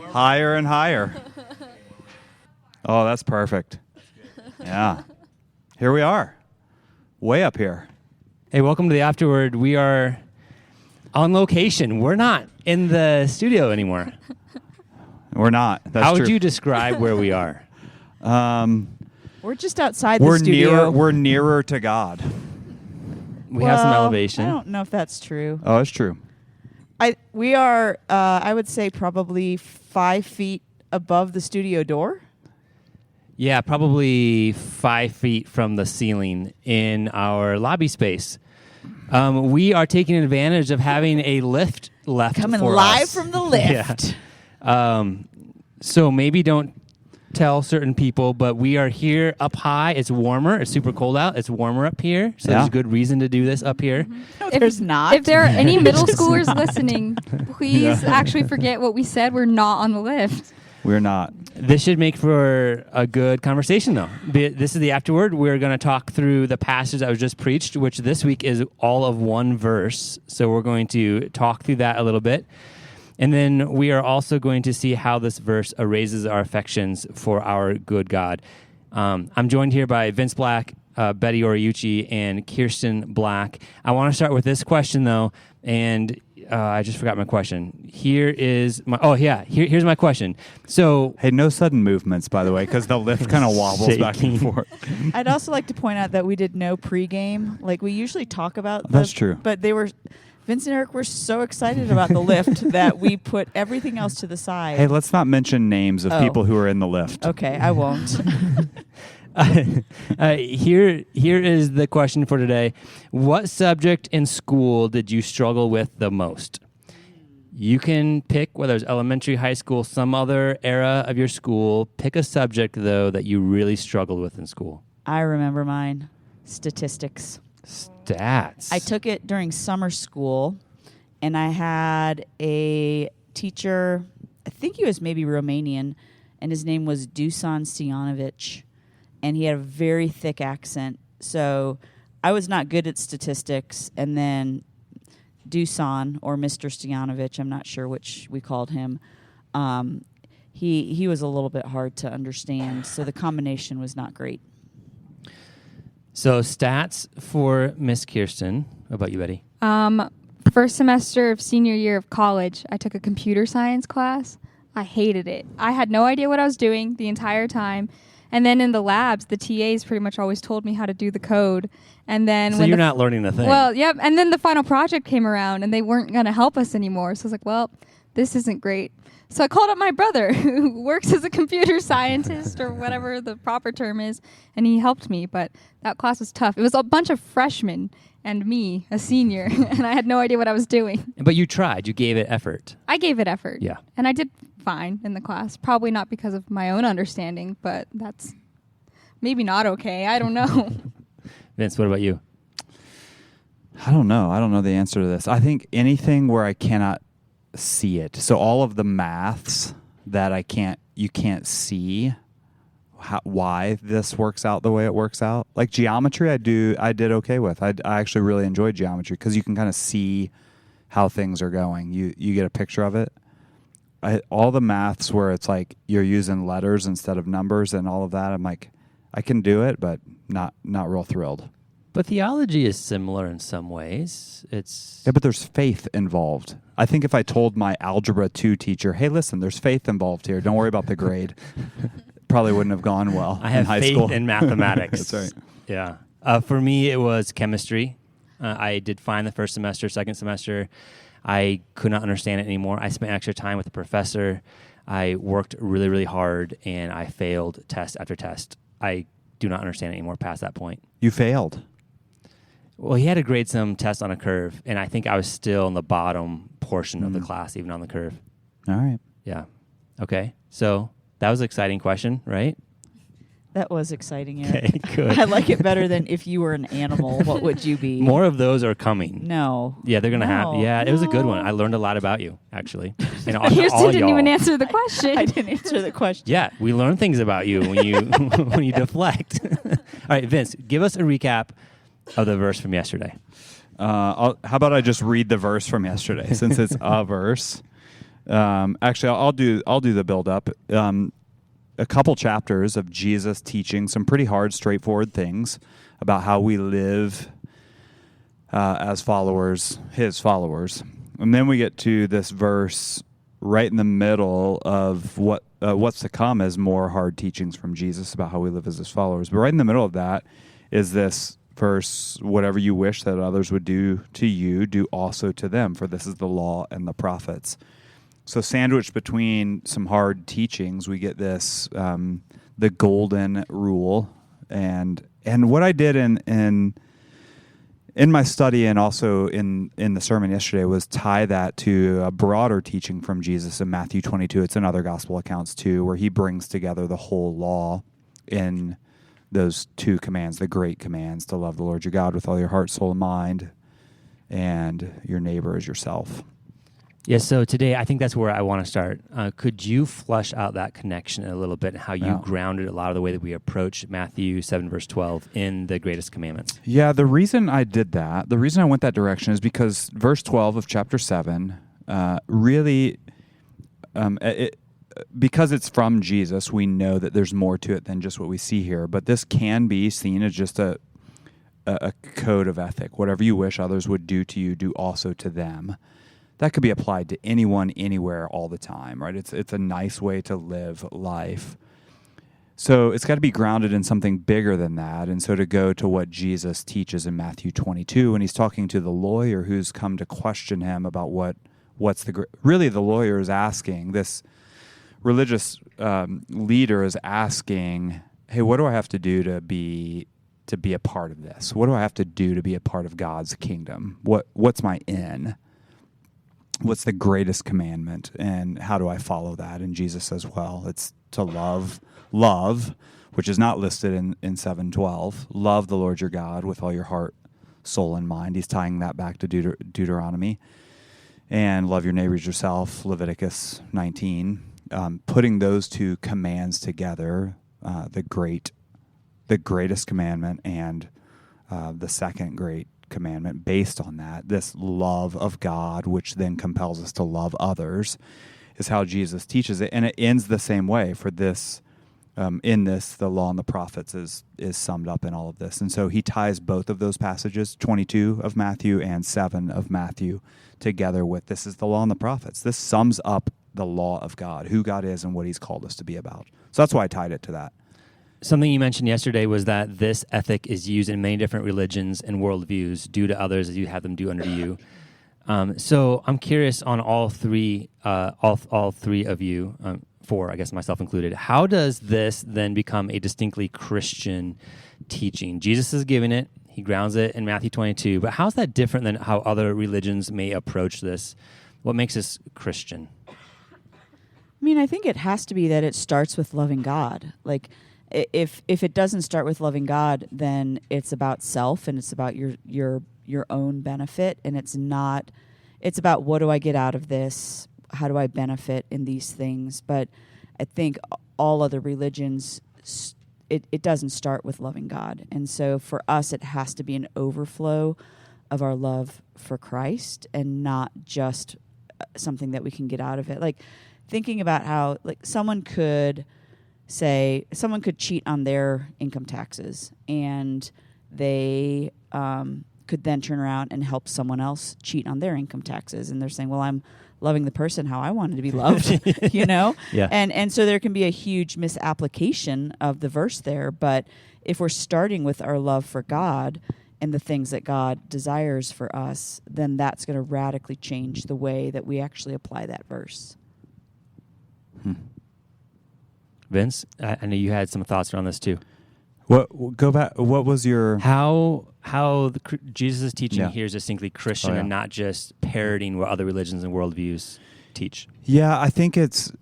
Higher and higher. Oh, that's perfect. Yeah. Here we are. Way up here. Hey, welcome to the AfterWord. We are on location. We're not in the studio anymore. We're not. That's How true. would you describe where we are? We're just outside the studio. We're nearer to God. We have some elevation. I don't know if that's true. Oh, it's true. We are, I would say, probably 5 feet above the studio door. Yeah, probably 5 feet from the ceiling in our lobby space. We are taking advantage of having a lift left Coming for live us. from the lift. Yeah. So maybe don't tell certain people, but we are here up high. It's warmer. It's super cold out. It's warmer up here. So there's good reason to do this up here. No, there's not. If there are any middle schoolers listening, please actually forget what we said. We're not on the lift. We're not. This should make for a good conversation, though. This is the Afterword. We're going to talk through the passage that was just preached, which this week is all of one verse. So we're going to talk through that a little bit. And then we are also going to see how this verse raises our affections for our good God. I'm joined here by Vince Black, Betty Oriucci, and Kirsten Black. I want to start with this question, though, and I just forgot my question. Here's my question. So, hey, no sudden movements, by the way, because the lift kind of wobbles back and forth. I'd also like to point out that we did no pregame. Like we usually talk about. That's true. But Vince and Eric were so excited about the lift that we put everything else to the side. Hey, let's not mention names of people who are in the lift. Okay, I won't. Here is the question for today. What subject in school did you struggle with the most? You can pick whether it's elementary, high school, some other era of your school. Pick a subject, though, that you really struggled with in school. I remember mine. Statistics. Stats. I took it during summer school, and I had a teacher, I think he was maybe Romanian, and his name was Dusan Stojanovic, and he had a very thick accent. So I was not good at statistics, and then Dusan, or Mr. Stojanovic, I'm not sure which we called him, he was a little bit hard to understand, so the combination was not great. So stats for Miss Kirsten. What about you, Betty? First semester of senior year of college, I took a computer science class. I hated it. I had no idea what I was doing the entire time. And then in the labs, the TAs pretty much always told me how to do the code. And then so you're not learning the thing. Well, yep. And then the final project came around, and they weren't going to help us anymore. So I was like, well, this isn't great. So I called up my brother, who works as a computer scientist or whatever the proper term is, and he helped me. But that class was tough. It was a bunch of freshmen and me, a senior, and I had no idea what I was doing. But you tried. You gave it effort. I gave it effort. Yeah. And I did fine in the class. Probably not because of my own understanding, but that's maybe not okay. I don't know. Vince, what about you? I don't know. I don't know the answer to this. I think anything where I cannot see it. So all of the maths that you can't see why this works out the way it works out. Like geometry, I did okay with. I actually really enjoyed geometry because you can kind of see how things are going. You get a picture of it. All the maths where it's like you're using letters instead of numbers and all of that, I'm like, I can do it, but not real thrilled. But theology is similar in some ways. Yeah, but there's faith involved. I think if I told my Algebra 2 teacher, hey, listen, there's faith involved here. Don't worry about the grade. Probably wouldn't have gone well I have in high faith school. in mathematics. That's right. Yeah. For me, it was chemistry. I did fine the first semester, second semester. I could not understand it anymore. I spent extra time with the professor. I worked really, really hard, and I failed test after test. I do not understand it anymore past that point. You failed. Well, he had to grade some tests on a curve, and I think I was still in the bottom portion of the class, even on the curve. All right. Yeah. Okay. So that was an exciting question, right? That was exciting, Eric. Okay, good. I like it better than if you were an animal, what would you be? More of those are coming. No. Yeah, they're going to have. Yeah, it was a good one. No. I learned a lot about you, actually. And Kirsten didn't even answer the question. I didn't answer the question. Yeah, we learn things about you when you when you deflect. All right, Vince, give us a recap of the verse from yesterday. How about I just read the verse from yesterday since it's a verse? Actually, I'll do the build up. A couple chapters of Jesus teaching some pretty hard, straightforward things about how we live as followers, his followers. And then we get to this verse right in the middle of what's to come as more hard teachings from Jesus about how we live as his followers. But right in the middle of that is this verse, whatever you wish that others would do to you, do also to them, for this is the law and the prophets. So sandwiched between some hard teachings, we get this, the golden rule. And what I did in my study and also in the sermon yesterday was tie that to a broader teaching from Jesus in Matthew 22. It's in other gospel accounts too, where he brings together the whole law in those two commands, the great commands, to love the Lord your God with all your heart, soul, and mind, and your neighbor as yourself. Yeah, so today I think that's where I want to start. Could you flesh out that connection a little bit and how you grounded a lot of the way that we approach Matthew 7, verse 12 in the greatest commandments? Yeah, the reason I did that, the reason I went that direction is because verse 12 of chapter 7 really, because it's from Jesus, we know that there's more to it than just what we see here. But this can be seen as just a code of ethic. Whatever you wish others would do to you, do also to them. That could be applied to anyone, anywhere, all the time, right? It's a nice way to live life. So it's got to be grounded in something bigger than that. And so to go to what Jesus teaches in Matthew 22, when he's talking to the lawyer who's come to question him about what's really the lawyer is asking, this religious leader is asking, hey, what do I have to do to be a part of this? What do I have to do to be a part of God's kingdom? What's my in? What's the greatest commandment, and how do I follow that? And Jesus says, well, it's to love, which is not listed in 7:12. Love the Lord your God with all your heart, soul, and mind. He's tying that back to Deuteronomy. And love your neighbors yourself, Leviticus 19. Putting those two commands together, the greatest commandment and the second great commandment based on that, this love of God, which then compels us to love others, is how Jesus teaches it. And it ends the same way for this. In this, the law and the prophets is summed up in all of this. And so he ties both of those passages, 22 of Matthew and 7 of Matthew, together with this is the law and the prophets. This sums up the law of God, who God is and what he's called us to be about. So that's why I tied it to that. Something you mentioned yesterday was that this ethic is used in many different religions and worldviews. Do to others as you have them do unto you. So I'm curious on all three of you, four, I guess myself included. How does this then become a distinctly Christian teaching? Jesus is giving it. He grounds it in Matthew 22. But how's that different than how other religions may approach this? What makes this Christian? I mean, I think it has to be that it starts with loving God. Like, if it doesn't start with loving God, then it's about self and it's about your own benefit, and it's about what do I get out of this? How do I benefit in these things? But I think all other religions, it doesn't start with loving God. And so for us, it has to be an overflow of our love for Christ and not just something that we can get out of it. Like thinking about how someone could cheat on their income taxes, and they could then turn around and help someone else cheat on their income taxes. And they're saying, well, I'm loving the person how I wanted to be loved, you know? Yeah. And so there can be a huge misapplication of the verse there. But if we're starting with our love for God and the things that God desires for us, then that's going to radically change the way that we actually apply that verse. Vince, I know you had some thoughts around this too. Go back. What was your how Jesus' teaching here is distinctly Christian and not just parroting what other religions and worldviews teach? Yeah, I think it's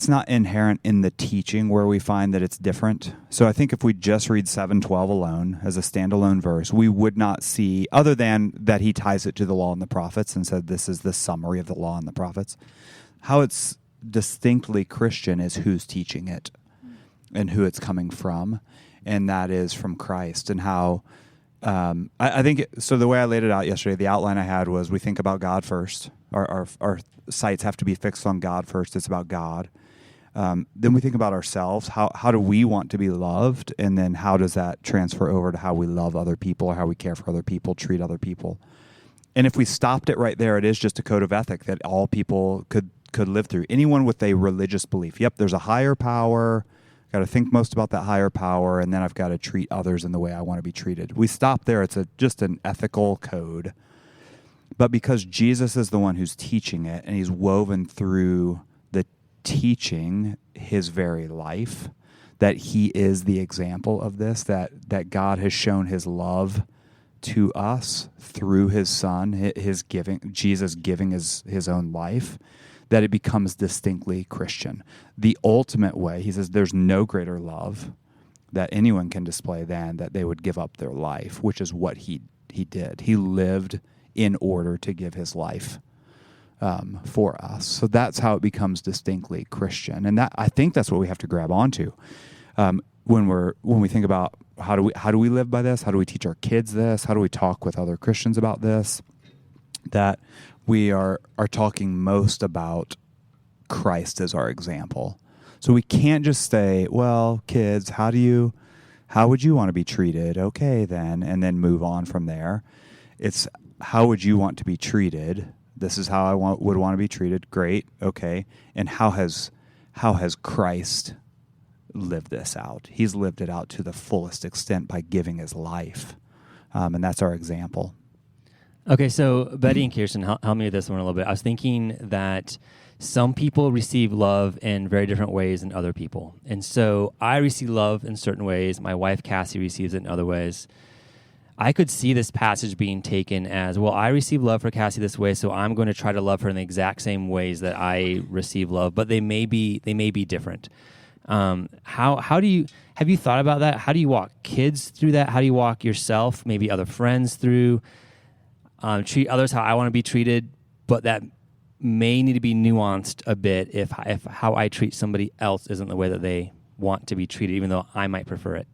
not inherent in the teaching where we find that it's different. So I think if we just read 7:12 alone as a standalone verse, we would not see, other than that he ties it to the law and the prophets and said this is the summary of the law and the prophets, how it's distinctly Christian is who's teaching it and who it's coming from, and that is from Christ. And how I think so the way I laid it out yesterday, the outline I had was we think about God first, Our sights have to be fixed on God first. It's about God. Then we think about ourselves. How do we want to be loved? And then how does that transfer over to how we love other people, or how we care for other people, treat other people? And if we stopped it right there, it is just a code of ethic that all people could live through. Anyone with a religious belief. Yep, there's a higher power. Got to think most about that higher power, and then I've got to treat others in the way I want to be treated. We stop there. It's just an ethical code. But because Jesus is the one who's teaching it, and he's woven through the teaching his very life, that he is the example of this, that God has shown his love to us through his son, Jesus giving his own life, that it becomes distinctly Christian. The ultimate way, he says, there's no greater love that anyone can display than that they would give up their life, which is what he did. He lived in order to give his life for us. So that's how it becomes distinctly Christian. And I think that's what we have to grab onto when we think about how do we live by this? How do we teach our kids this? How do we talk with other Christians about this? That we are talking most about Christ as our example. So we can't just say, well, kids, how would you want to be treated? Okay, then, and then move on from there. It's how would you want to be treated? This is how I would want to be treated. Great, okay. And how has Christ lived this out? He's lived it out to the fullest extent by giving his life, and that's our example. Okay, so Betty and Kirsten, help me with this one a little bit. I was thinking that some people receive love in very different ways than other people. And so I receive love in certain ways. My wife, Cassie, receives it in other ways. I could see this passage being taken as, well, I receive love for Cassie this way, so I'm going to try to love her in the exact same ways that I receive love, but they may be different. Have you thought about that? How do you walk kids through that? How do you walk yourself, maybe other friends through? Treat others how I want to be treated, but that may need to be nuanced a bit if how I treat somebody else isn't the way that they want to be treated, even though I might prefer it.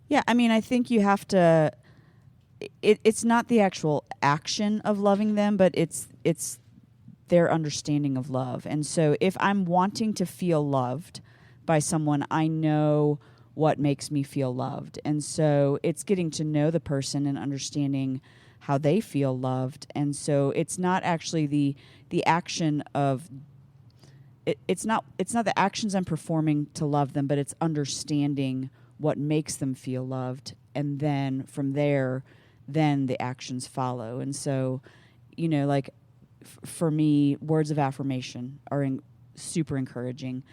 Yeah, I mean, I think you have to. It's not the actual action of loving them, but it's their understanding of love. And so, if I'm wanting to feel loved by someone, I know what makes me feel loved, and so it's getting to know the person and understanding how they feel loved. And so it's not actually the action of it's not the actions I'm performing to love them, but it's understanding what makes them feel loved, and then from there then the actions follow. And so, like for me, words of affirmation are super encouraging,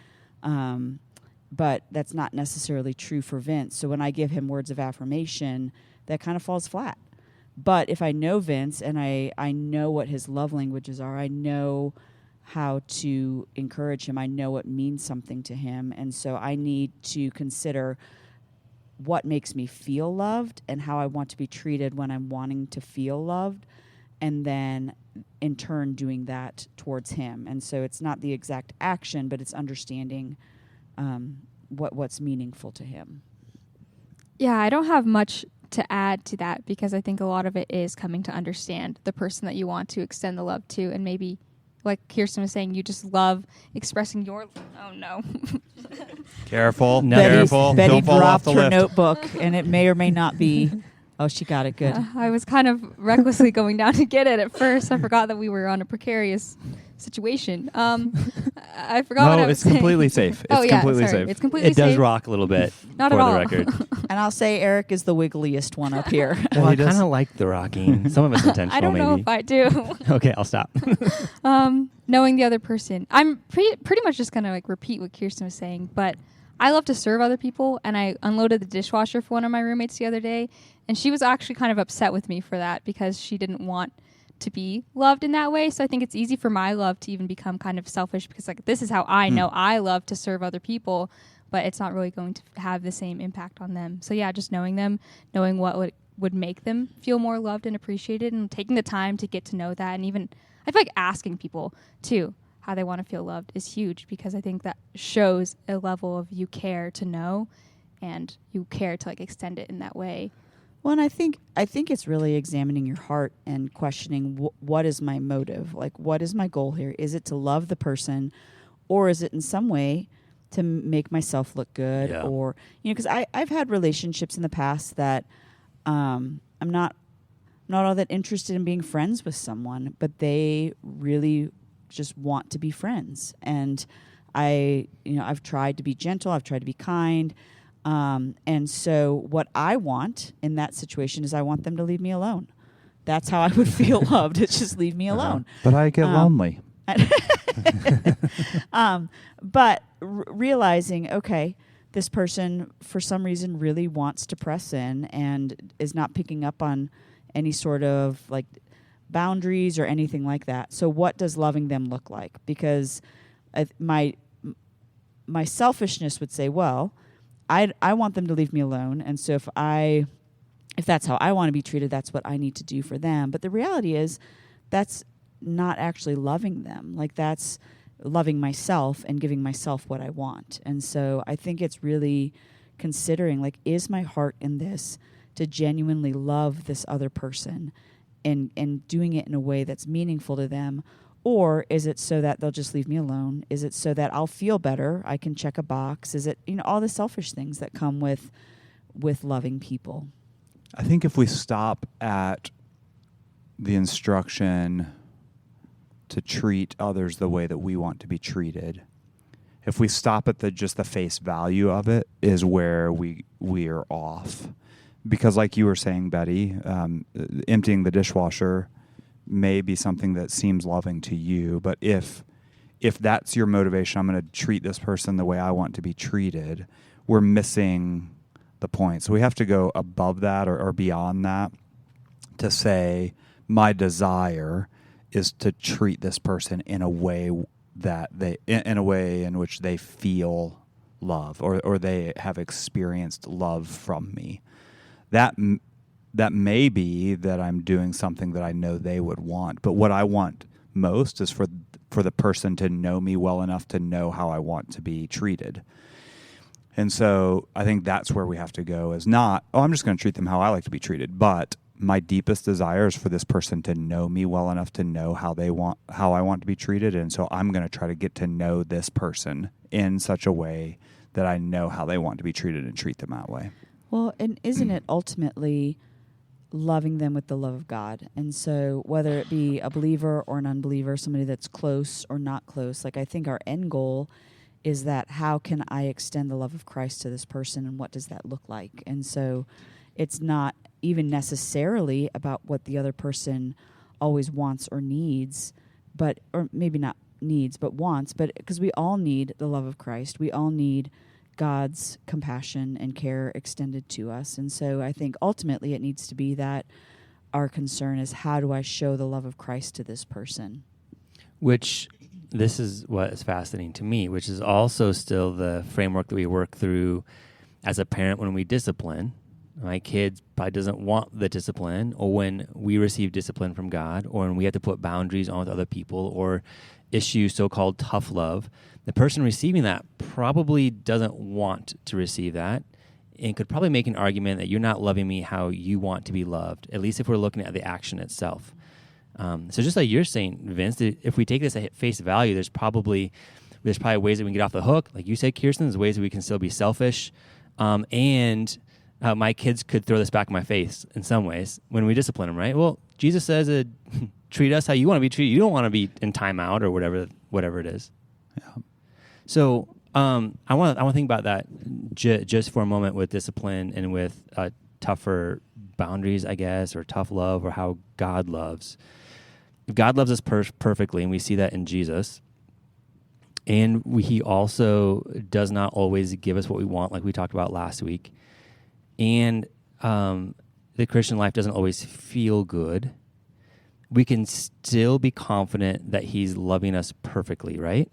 but that's not necessarily true for Vince. So when I give him words of affirmation, that kind of falls flat. But if I know Vince and I know what his love languages are, I know how to encourage him. I know what means something to him. And so I need to consider what makes me feel loved and how I want to be treated when I'm wanting to feel loved, and then in turn doing that towards him. And so it's not the exact action, but it's understanding what's meaningful to him. Yeah, I don't have much to add to that, because I think a lot of it is coming to understand the person that you want to extend the love to, and maybe, like Kirsten was saying, you just love expressing your. Oh no! Careful, Careful! Betty Don't fall off dropped the her lift. notebook, and it may or may not be. Oh, she got it good. I was kind of recklessly going down to get it at first. I forgot that we were on a precarious situation. I forgot what I was it's saying. completely safe. It's completely sorry. safe. It's completely It does safe. rock a little bit, Not for at the all. record. And I'll say Eric is the wiggliest one up here. Well, I he does. kind of like the rocking. Some of it's intentional, I don't know maybe. if I do. Okay, I'll stop. Knowing the other person. I'm pretty much just going to repeat what Kirsten was saying, but I love to serve other people, and I unloaded the dishwasher for one of my roommates the other day, and she was actually kind of upset with me for that because she didn't want to be loved in that way. So I think it's easy for my love to even become kind of selfish, because this is how I know I love to serve other people, but it's not really going to have the same impact on them. So yeah, just knowing them, knowing what would make them feel more loved and appreciated, and taking the time to get to know that. And even I feel like asking people too how they want to feel loved is huge, because I think that shows a level of you care to know, and you care to extend it in that way. Well, and I think it's really examining your heart and questioning what is my motive? Like, what is my goal here? Is it to love the person, or is it in some way to make myself look good? Yeah. Or, because I've had relationships in the past that I'm not all that interested in being friends with someone, but they really just want to be friends. And I've tried to be gentle. I've tried to be kind. And so what I want in that situation is I want them to leave me alone. That's how I would feel loved. It's just leave me alone. But I get lonely. But realizing, okay, this person for some reason really wants to press in and is not picking up on any sort of like boundaries or anything like that. So what does loving them look like? Because my selfishness would say, well, I want them to leave me alone, and so if that's how I want to be treated, that's what I need to do for them. But the reality is, that's not actually loving them. Like, that's loving myself and giving myself what I want. And so I think it's really considering, like, is my heart in this to genuinely love this other person and doing it in a way that's meaningful to them? Or is it so that they'll just leave me alone? Is it so that I'll feel better? I can check a box? Is it, all the selfish things that come with loving people? I think if we stop at the instruction to treat others the way that we want to be treated, if we stop at just the face value of it, is where we are off. Because like you were saying, Betty, emptying the dishwasher may be something that seems loving to you, but if that's your motivation, I'm going to treat this person the way I want to be treated, we're missing the point. So we have to go above that or beyond that to say, my desire is to treat this person in a way that in a way in which they feel love or they have experienced love from me. That may be that I'm doing something that I know they would want, but what I want most is for the person to know me well enough to know how I want to be treated. And so I think that's where we have to go, is not, I'm just going to treat them how I like to be treated, but my deepest desire is for this person to know me well enough to know how I want to be treated. And so I'm going to try to get to know this person in such a way that I know how they want to be treated and treat them that way. Well, and isn't it ultimately loving them with the love of God? And so whether it be a believer or an unbeliever, somebody that's close or not close, like, I think our end goal is that how can I extend the love of Christ to this person, and what does that look like? And so it's not even necessarily about what the other person always wants or needs, or maybe not needs, but wants, but because we all need the love of Christ. We all need God's compassion and care extended to us. And so I think ultimately it needs to be that our concern is, how do I show the love of Christ to this person? Which, this is what is fascinating to me, which is also still the framework that we work through as a parent when we discipline. My kid probably doesn't want the discipline, or when we receive discipline from God, or when we have to put boundaries on with other people, or issue so-called tough love. The person receiving that probably doesn't want to receive that, and could probably make an argument that you're not loving me how you want to be loved, at least if we're looking at the action itself. So just like you're saying, Vince, if we take this at face value, there's probably ways that we can get off the hook. Like you said, Kirsten, there's ways that we can still be selfish. And my kids could throw this back in my face in some ways when we discipline them, right? Well, Jesus says, treat us how you want to be treated. You don't want to be in timeout or whatever it is. Yeah. So I want to think about that just for a moment with discipline and with tougher boundaries, I guess, or tough love, or how God loves. God loves us perfectly, and we see that in Jesus. And he also does not always give us what we want, like we talked about last week. And the Christian life doesn't always feel good. We can still be confident that he's loving us perfectly, right?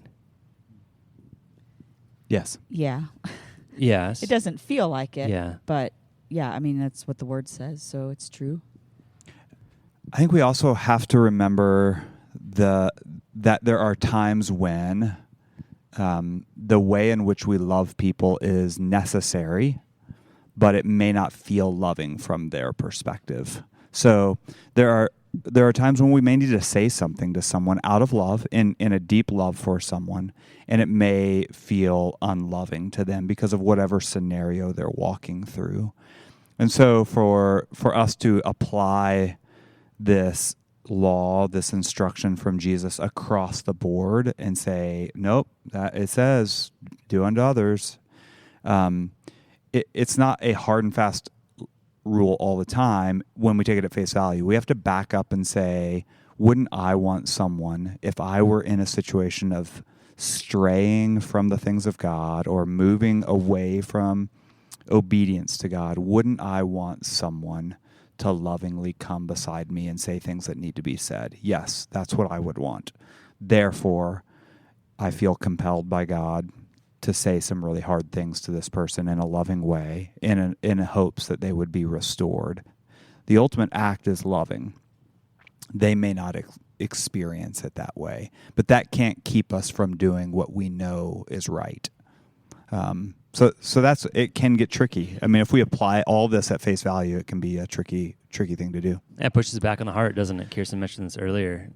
Yes. Yeah. Yes. It doesn't feel like it. Yeah. But yeah, I mean, that's what the word says, so it's true. I think we also have to remember that there are times when the way in which we love people is necessary, but it may not feel loving from their perspective. So there are times when we may need to say something to someone out of love, in a deep love for someone, and it may feel unloving to them because of whatever scenario they're walking through. And so for us to apply this law, this instruction from Jesus across the board and say, nope, that it says, do unto others. It's not a hard and fast rule all the time when we take it at face value. We have to back up and say, wouldn't I want someone, if I were in a situation of straying from the things of God or moving away from obedience to God, wouldn't I want someone to lovingly come beside me and say things that need to be said? Yes, that's what I would want. Therefore, I feel compelled by God to say some really hard things to this person in a loving way, in hopes that they would be restored. The ultimate act is loving. They may not experience it that way, but that can't keep us from doing what we know is right. So that's, it can get tricky. I mean, if we apply all this at face value, it can be a tricky thing to do. That pushes back on the heart, doesn't it? Kirsten mentioned this earlier.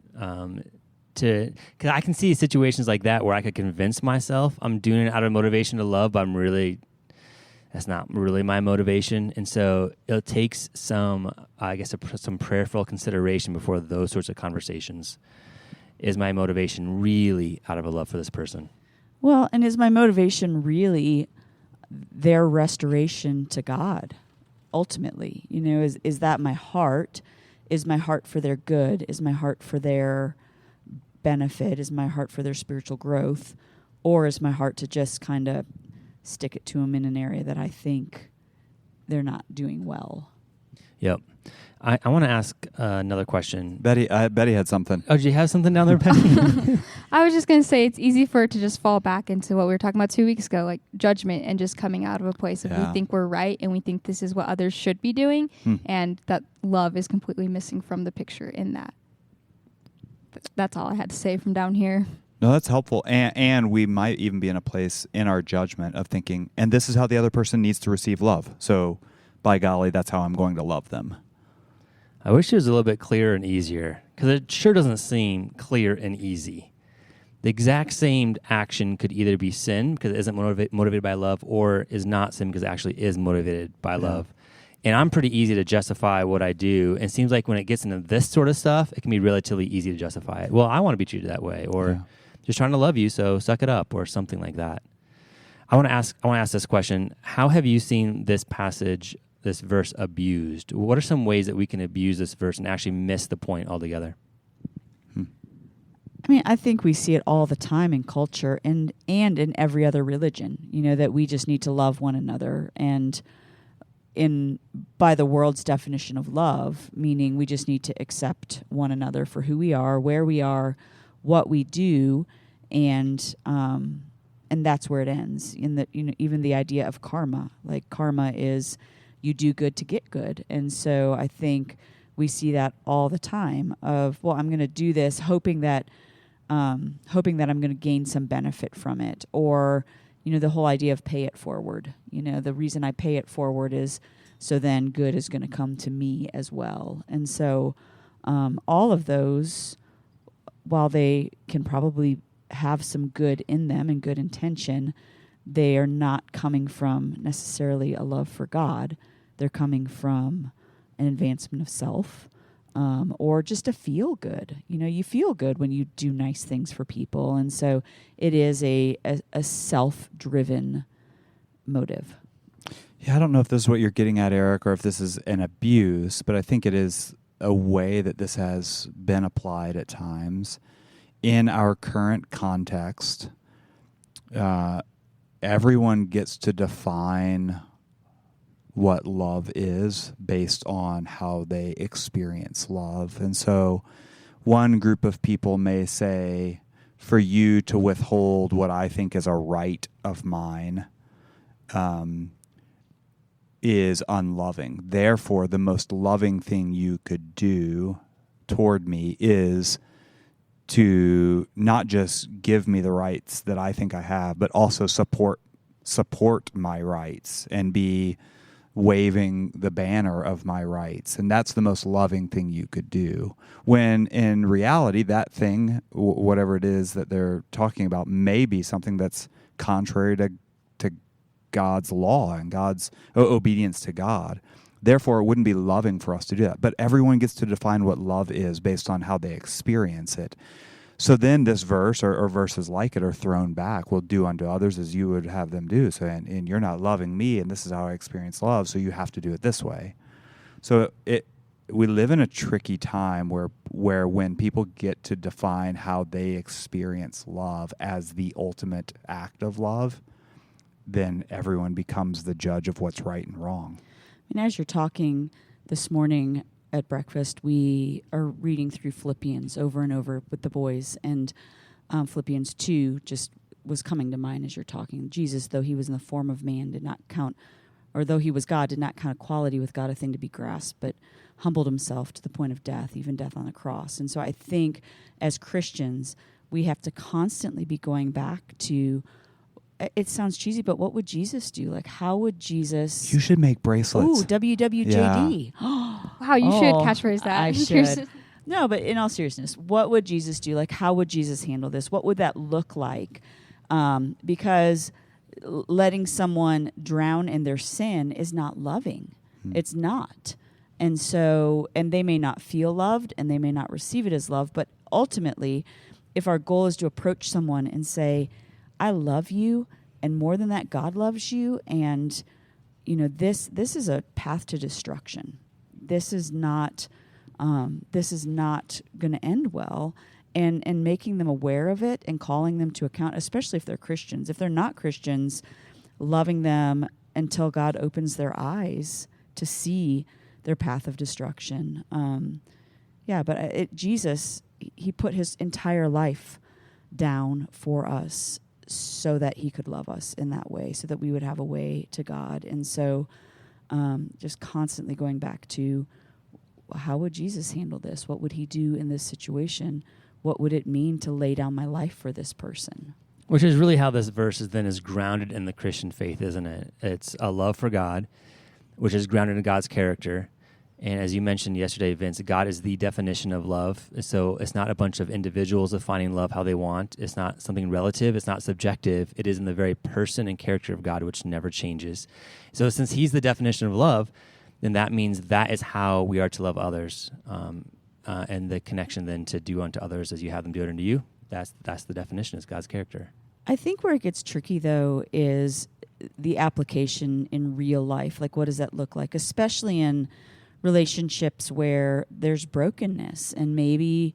Because I can see situations like that where I could convince myself I'm doing it out of motivation to love, but that's not really my motivation. And so it takes some prayerful consideration before those sorts of conversations. Is my motivation really out of a love for this person? Well, and is my motivation really their restoration to God? Ultimately, is that my heart? Is my heart for their good? Is my heart for their benefit? Is my heart for their spiritual growth? Or is my heart to just kind of stick it to them in an area that I think they're not doing well? Yep. I want to ask another question. Betty had something. Oh, did you have something down there, Betty? I was just going to say it's easy for it to just fall back into what we were talking about 2 weeks ago, like judgment and just coming out of a place of we think we're right and we think this is what others should be doing, and that love is completely missing from the picture in that. That's all I had to say from down here. No, that's helpful. And we might even be in a place in our judgment of thinking, and this is how the other person needs to receive love. So by golly, that's how I'm going to love them. I wish it was a little bit clearer and easier, because it sure doesn't seem clear and easy. The exact same action could either be sin because it isn't motivated by love, or is not sin because it actually is motivated by love. And I'm pretty easy to justify what I do. And it seems like when it gets into this sort of stuff, it can be relatively easy to justify it. Well, I want to be treated that way, or just trying to love you, so suck it up, or something like that. I want to ask this question. How have you seen this passage, this verse, abused? What are some ways that we can abuse this verse and actually miss the point altogether? I mean, I think we see it all the time in culture and in every other religion, that we just need to love one another. And by the world's definition of love, meaning we just need to accept one another for who we are, where we are, what we do, and that's where it ends. In that, even the idea of karma, like karma is you do good to get good. And so I think we see that all the time of, well, I'm going to do this hoping that I'm going to gain some benefit from it. Or, the whole idea of pay it forward. The reason I pay it forward is so then good is going to come to me as well. And so all of those, while they can probably have some good in them and good intention, they are not coming from necessarily a love for God. They're coming from an advancement of self, or just to feel good. You feel good when you do nice things for people. And so it is a self-driven motive. Yeah, I don't know if this is what you're getting at, Eric, or if this is an abuse, but I think it is a way that this has been applied at times. In our current context, everyone gets to define what love is based on how they experience love. And so one group of people may say, for you to withhold what I think is a right of mine is unloving. Therefore, the most loving thing you could do toward me is to not just give me the rights that I think I have, but also support my rights and be waving the banner of my rights. And that's the most loving thing you could do. When in reality, that thing, whatever it is that they're talking about, may be something that's contrary to God's law and God's obedience to God. Therefore, it wouldn't be loving for us to do that. But everyone gets to define what love is based on how they experience it. So then this verse or verses like it are thrown back. Well, do unto others as you would have them do. So, and you're not loving me, and this is how I experience love, so you have to do it this way. So we live in a tricky time where when people get to define how they experience love as the ultimate act of love, then everyone becomes the judge of what's right and wrong. And as you're talking this morning at breakfast, we are reading through Philippians over and over with the boys, and Philippians 2 just was coming to mind as you're talking. Jesus, though he was in the form of man, did not count, or though he was God, did not count equality with God a thing to be grasped, but humbled himself to the point of death, even death on the cross. And so I think as Christians, we have to constantly be going back to, it sounds cheesy, but what would Jesus do? Like, how would Jesus... You should make bracelets. Ooh, WWJD. Yeah. Wow, you should catchphrase that. I should. No, but in all seriousness, what would Jesus do? Like, how would Jesus handle this? What would that look like? Because letting someone drown in their sin is not loving. It's not. And so, and they may not feel loved and they may not receive it as love, but ultimately, if our goal is to approach someone and say, I love you, and more than that, God loves you, and this is a path to destruction. This is not going to end well, and making them aware of it and calling them to account, especially if they're Christians. If they're not Christians, loving them until God opens their eyes to see their path of destruction. But Jesus, he put his entire life down for us, so that he could love us in that way, so that we would have a way to God. And so just constantly going back to, how would Jesus handle this? What would he do in this situation? What would it mean to lay down my life for this person? Which is really how this verse is grounded in the Christian faith, isn't it? It's a love for God, which is grounded in God's character. And as you mentioned yesterday, Vince, God is the definition of love. So it's not a bunch of individuals defining love how they want. It's not something relative. It's not subjective. It is in the very person and character of God, which never changes. So since he's the definition of love, then that means that is how we are to love others. And the connection then to do unto others as you have them do it unto you, that's the definition, is God's character. I think where it gets tricky, though, is the application in real life. Like, what does that look like? Especially in relationships where there's brokenness, and maybe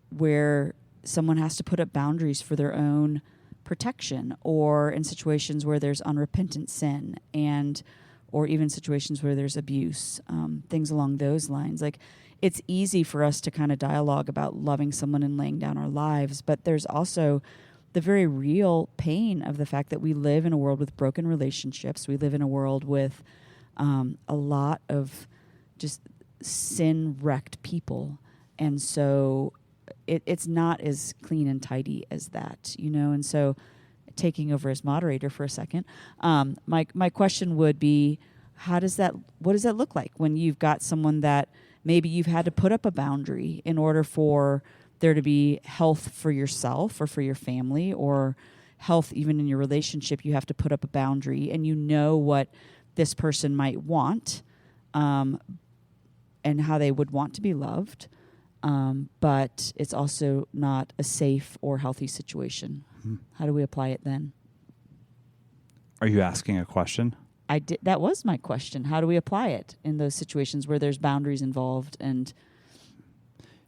where someone has to put up boundaries for their own protection, or in situations where there's unrepentant sin, or even situations where there's abuse, things along those lines. Like, it's easy for us to kind of dialogue about loving someone and laying down our lives, but there's also the very real pain of the fact that we live in a world with broken relationships. We live in a world with a lot of just sin-wrecked people. And so it's not as clean and tidy as that, And so, taking over as moderator for a second, my question would be, what does that look like when you've got someone that maybe you've had to put up a boundary in order for there to be health for yourself or for your family, or health even in your relationship? You have to put up a boundary, and you know what this person might want, and how they would want to be loved, but it's also not a safe or healthy situation. How do we apply it then? Are you asking a question? I did. That was my question. How do we apply it in those situations where there's boundaries involved? And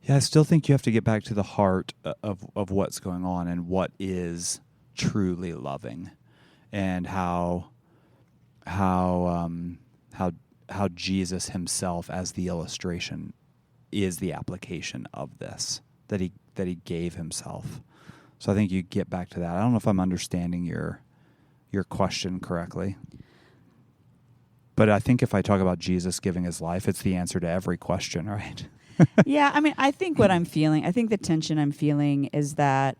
I still think you have to get back to the heart of what's going on and what is truly loving, and how Jesus himself, as the illustration, is the application of this, that he gave himself. So I think you get back to that. I don't know if I'm understanding your question correctly, but I think if I talk about Jesus giving his life, it's the answer to every question, right? Yeah, I mean, I think what I'm feeling, I think the tension I'm feeling is that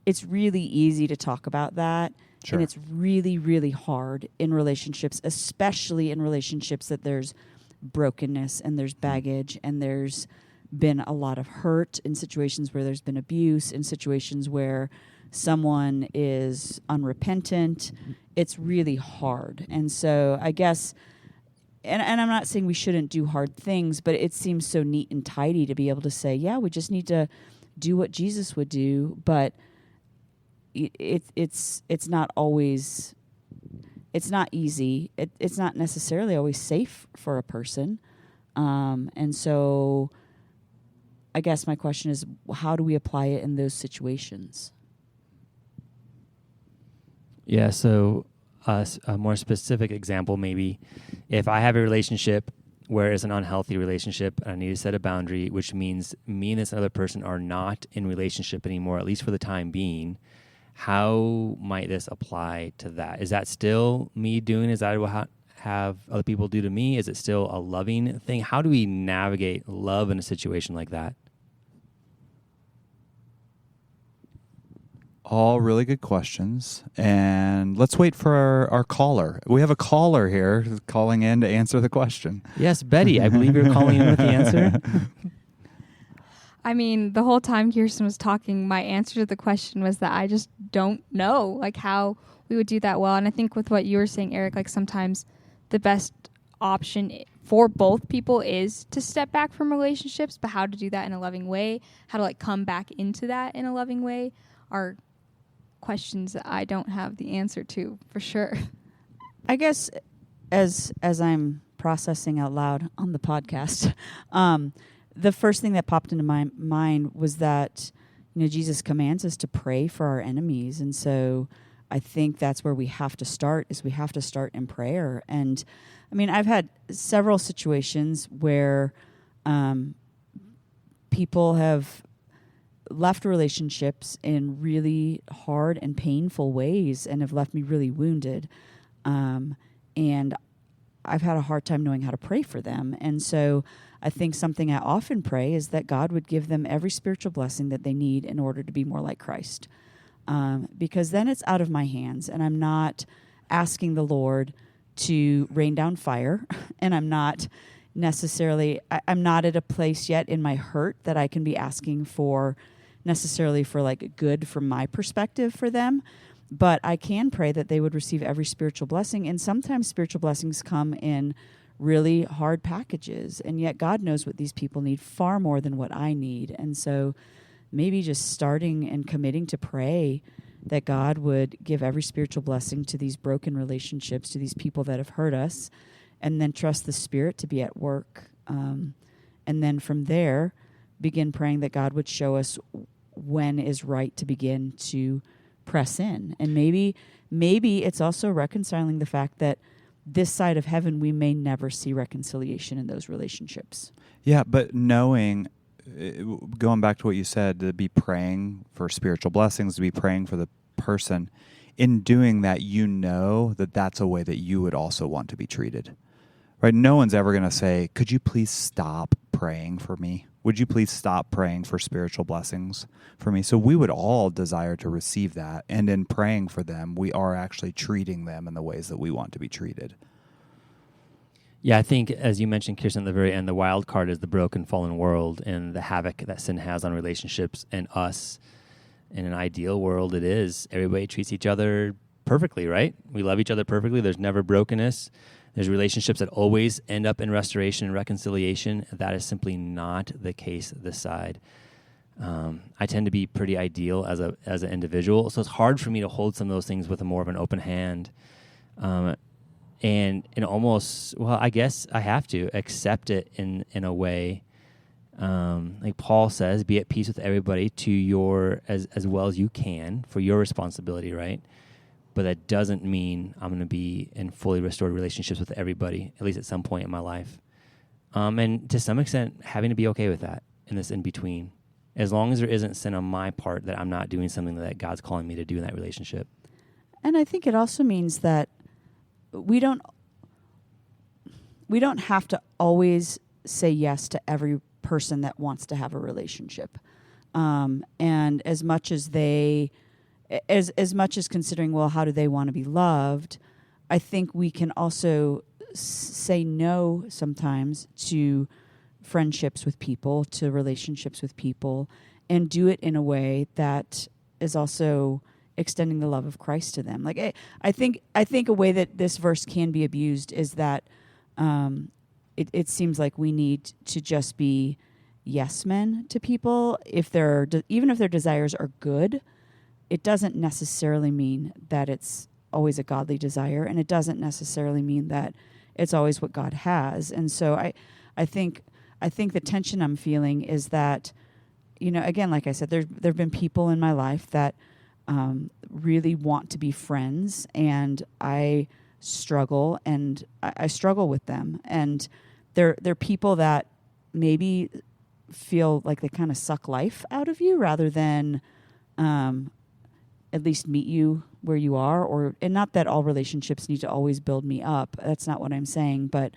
it's really easy to talk about that. Sure. And it's really, really hard in relationships, especially in relationships that there's brokenness and there's baggage and there's been a lot of hurt, in situations where there's been abuse, in situations where someone is unrepentant. It's really hard. And so I guess, and I'm not saying we shouldn't do hard things, but it seems so neat and tidy to be able to say, yeah, we just need to do what Jesus would do. But it's not always, it's not easy. It's not necessarily always safe for a person. And so I guess my question is, how do we apply it in those situations? Yeah, so a more specific example, maybe if I have a relationship where it's an unhealthy relationship and I need to set a boundary, which means me and this other person are not in relationship anymore, at least for the time being, how might this apply to that? Is that still me doing? Is that what have other people do to me? Is it still a loving thing? How do we navigate love in a situation like that? All really good questions. And let's wait for our caller. We have a caller here calling in to answer the question. Yes, Betty, I believe you're calling in with the answer. I mean, the whole time Kirsten was talking, my answer to the question was that I just don't know, like, how we would do that well. And I think with what you were saying, Eric, like, sometimes the best option for both people is to step back from relationships, but how to do that in a loving way, how to, like, come back into that in a loving way are questions that I don't have the answer to, for sure. I guess as I'm processing out loud on the podcast, the first thing that popped into my mind was that, Jesus commands us to pray for our enemies. And so I think that's where we have to start, is we have to start in prayer. And I mean, I've had several situations where people have left relationships in really hard and painful ways and have left me really wounded. And I've had a hard time knowing how to pray for them. And so I think something I often pray is that God would give them every spiritual blessing that they need in order to be more like Christ. Because then it's out of my hands, and I'm not asking the Lord to rain down fire, and I'm not necessarily, I'm not at a place yet in my hurt that I can be asking for necessarily for like good from my perspective for them, but I can pray that they would receive every spiritual blessing. And sometimes spiritual blessings come in really hard packages, and yet God knows what these people need far more than what I need. And so maybe just starting and committing to pray that God would give every spiritual blessing to these broken relationships, to these people that have hurt us, and then trust the Spirit to be at work. And then from there, begin praying that God would show us when is right to begin to press in. And maybe it's also reconciling the fact that this side of heaven, we may never see reconciliation in those relationships. Yeah, but knowing, going back to what you said, to be praying for spiritual blessings, to be praying for the person, in doing that, that that's a way that you would also want to be treated. Right? No one's ever going to say, could you please stop praying for me? Would you please stop praying for spiritual blessings for me? So we would all desire to receive that. And in praying for them, we are actually treating them in the ways that we want to be treated. Yeah, I think, as you mentioned, Kirsten, at the very end, the wild card is the broken, fallen world and the havoc that sin has on relationships and us. In an ideal world, it is. Everybody treats each other perfectly, right? We love each other perfectly. There's never brokenness. There's relationships that always end up in restoration and reconciliation. That is simply not the case this side. I tend to be pretty ideal as an individual, so it's hard for me to hold some of those things with more of an open hand. And almost, well, I guess I have to accept it in a way. Like Paul says, be at peace with everybody to your as well as you can for your responsibility, right? But that doesn't mean I'm going to be in fully restored relationships with everybody, at least at some point in my life. And to some extent, having to be okay with that in this in-between. As long as there isn't sin on my part that I'm not doing something that God's calling me to do in that relationship. And I think it also means that we don't have to always say yes to every person that wants to have a relationship. And as much as they as much as considering, well, how do they want to be loved, I think we can also say no sometimes to friendships with people, to relationships with people, and do it in a way that is also extending the love of Christ to them. Like I think a way that this verse can be abused is that it seems like we need to just be yes men to people even if their desires are good. It doesn't necessarily mean that it's always a godly desire, and it doesn't necessarily mean that it's always what God has. And so I think the tension I'm feeling is that, again, like I said, there've been people in my life that really want to be friends, and I struggle, and I struggle with them. And they're people that maybe feel like they kind of suck life out of you rather than at least meet you where you are, and not that all relationships need to always build me up. That's not what I'm saying, but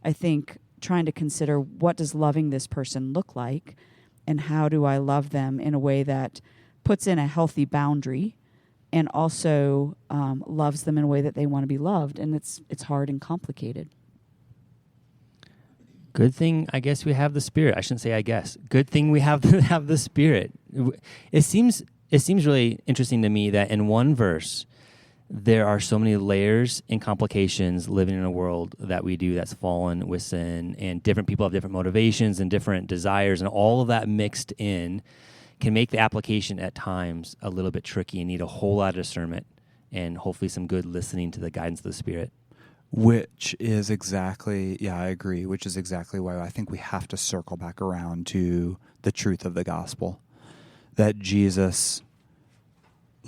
I think trying to consider, what does loving this person look like, and how do I love them in a way that puts in a healthy boundary and also loves them in a way that they want to be loved. And it's hard and complicated. Good thing, I guess, we have the Spirit. I shouldn't say I guess. Good thing we have the Spirit. It seems really interesting to me that in one verse, there are so many layers and complications living in a world that we do that's fallen with sin, and different people have different motivations and different desires, and all of that mixed in can make the application at times a little bit tricky and need a whole lot of discernment and hopefully some good listening to the guidance of the Spirit. Which is exactly, I agree, which is exactly why I think we have to circle back around to the truth of the gospel, that Jesus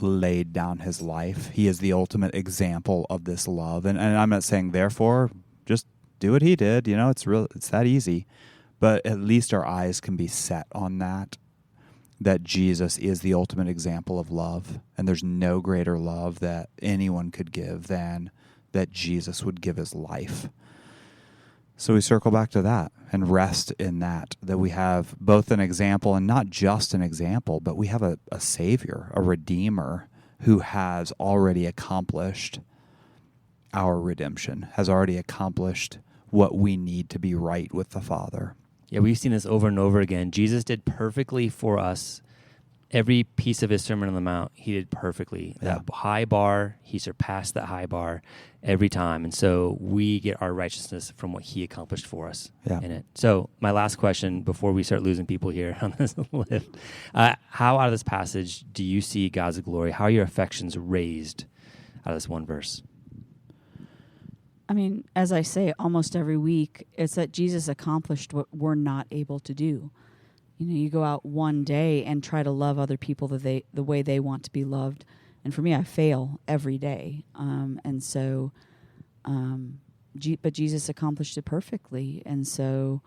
laid down his life. He is the ultimate example of this love. And I'm not saying, therefore, just do what he did. It's that easy. But at least our eyes can be set on that Jesus is the ultimate example of love. And there's no greater love that anyone could give than that Jesus would give his life. So we circle back to that and rest in that we have both an example, and not just an example, but we have a Savior, a Redeemer, who has already accomplished our redemption, has already accomplished what we need to be right with the Father. Yeah, we've seen this over and over again. Jesus did perfectly for us. Every piece of his Sermon on the Mount, he did perfectly. Yeah. That high bar, he surpassed that high bar every time. And so we get our righteousness from what he accomplished for us in it. So my last question before we start losing people here on this lift, how out of this passage do you see God's glory? How are your affections raised out of this one verse? I mean, as I say almost every week, it's that Jesus accomplished what we're not able to do. You go out one day and try to love other people the way they want to be loved. And for me, I fail every day. But Jesus accomplished it perfectly. And so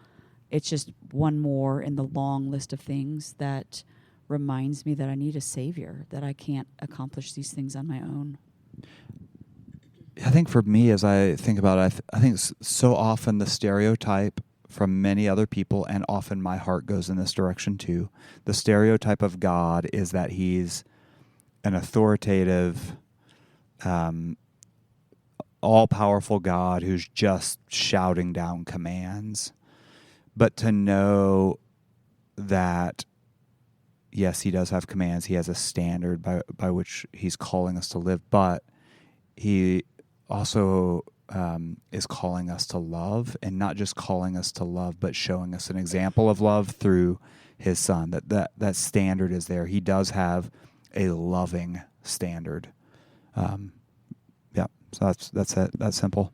it's just one more in the long list of things that reminds me that I need a Savior, that I can't accomplish these things on my own. I think for me, as I think about it, I think so often the stereotype from many other people, and often my heart goes in this direction too, the stereotype of God is that he's an authoritative, all-powerful God who's just shouting down commands. But to know that, yes, he does have commands, he has a standard by which he's calling us to live, but he also is calling us to love, and not just calling us to love, but showing us an example of love through his Son. That standard is there. He does have a loving standard. So that's it. That's simple.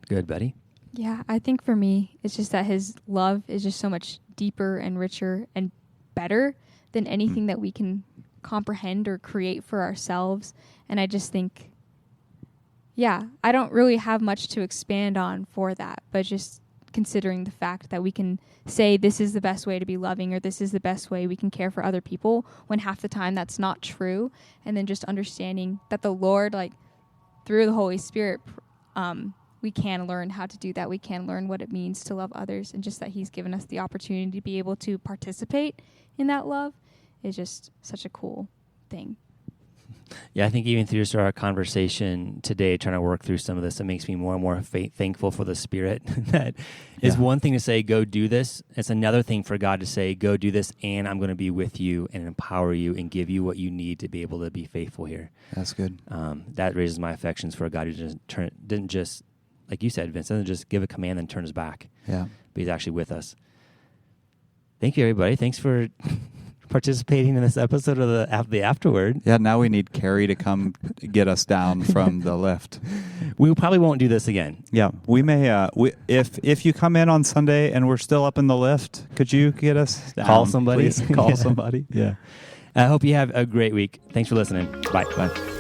Good, Betty. Yeah, I think for me, it's just that his love is just so much deeper and richer and better than anything that we can comprehend or create for ourselves. And I just think, I don't really have much to expand on for that, but just considering the fact that we can say this is the best way to be loving, or this is the best way we can care for other people, when half the time that's not true. And then just understanding that the Lord, through the Holy Spirit, we can learn how to do that. We can learn what it means to love others, and just that he's given us the opportunity to be able to participate in that love is just such a cool thing. Yeah, I think even through our conversation today, trying to work through some of this, it makes me more and more thankful for the Spirit. That is one thing to say, go do this. It's another thing for God to say, go do this, and I'm going to be with you and empower you and give you what you need to be able to be faithful here. That's good. That raises my affections for a God who didn't just, like you said, Vince, doesn't just give a command and turn his back. Yeah. But he's actually with us. Thank you, everybody. Thanks for participating in this episode of the AfterWord. Yeah, now we need Carrie to come get us down from the lift. We probably won't do this again. Yeah, we may. If you come in on Sunday and we're still up in the lift, could you get us down? Call somebody. Please? Call somebody. Yeah. I hope you have a great week. Thanks for listening. Bye. Bye.